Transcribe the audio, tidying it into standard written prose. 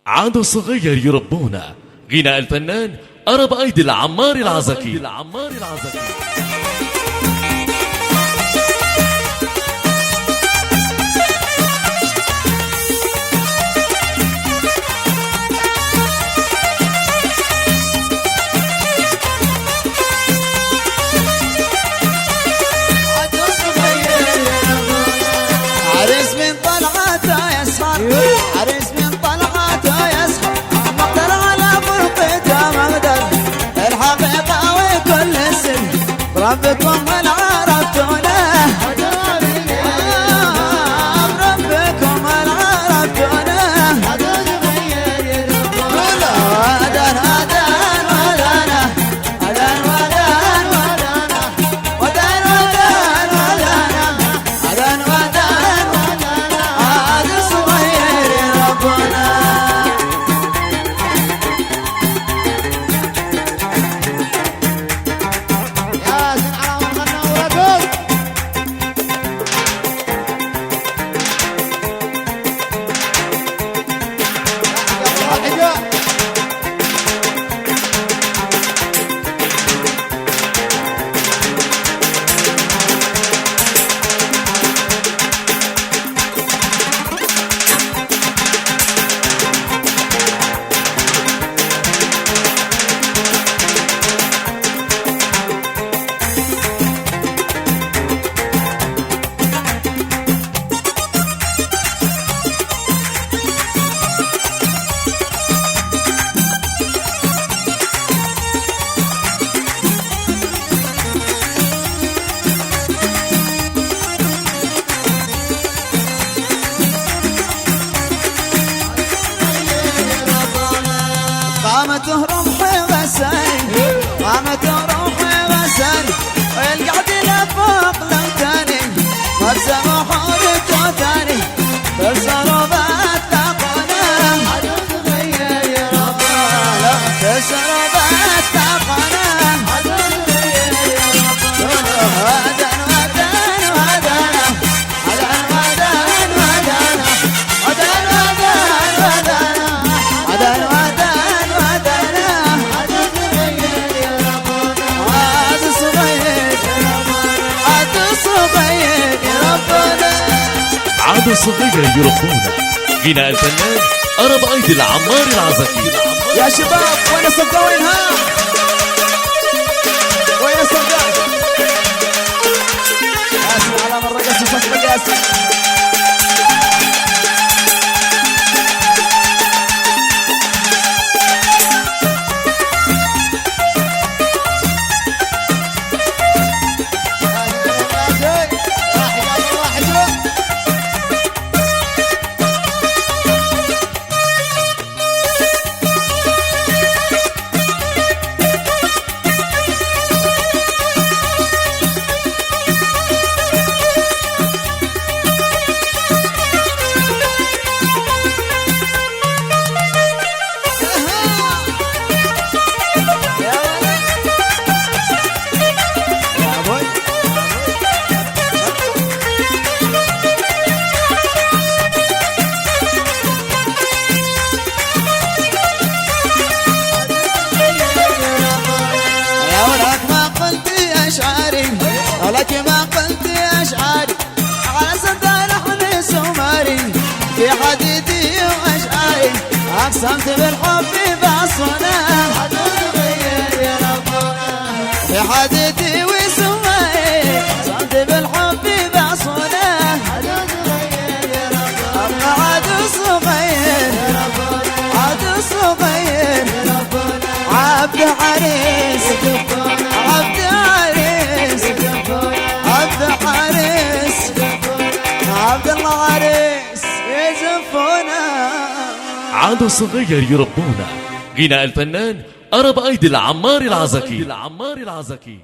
عاد صغير يربونا. غناء الفنان أرب أيدي العمار العزكي. عريس من طلعته يسهر، عريس من طلعته يسهر، مقدر على فرقته مقدر الحقيقة وكل السر ربكم من عرفتونه، ربكم من عرفتونه. ودان ودان ودانا، ودان ودان ودانا، ودان ودان ودانا، ودان ودان عاد صغير ربنا. يا زين على من غنى ولدهم. واحد قامت رمحي غساني، قامت رمحي غساني، والقعد لفوق لو تاني ما بسمحوا لك ثاني تسروا باتقنا. عدو صغير يا ربنا، تسروا باتقنا. عدو صغير يا ربنا. ودان ودان ودانا، ودان ودان ودانا، ودان ودان ودانا، ودان ودان ودانا. عدو صغير يا ربنا، عدو صغير يا ربنا، عدو صغير يا ربنا. عاد صغير يربونا. غناء الفنان أرب أيدي العمار العزكي. يا شباب وين الصفقة وينها؟ وين الصفقة؟ ياسر على مرة قاسي صفقة ياسر. ولك ما قلت أشعاري على صدى لحن سماري في حديثي وأشعاري أقسمت بالحب بأصنام. عدو صغير يا ربنا، في حديثي وسماري أقسمت بالحب بأصنام. عدو صغير يا ربنا، عدو صغير يا ربنا، عدو صغير يا ربنا. عبد حريص، عبد حريص، عبد حريص، عبد الله عريس يزفونا. عاد صغير يربونا. غناء الفنان أرب أيدي العمار العزكي.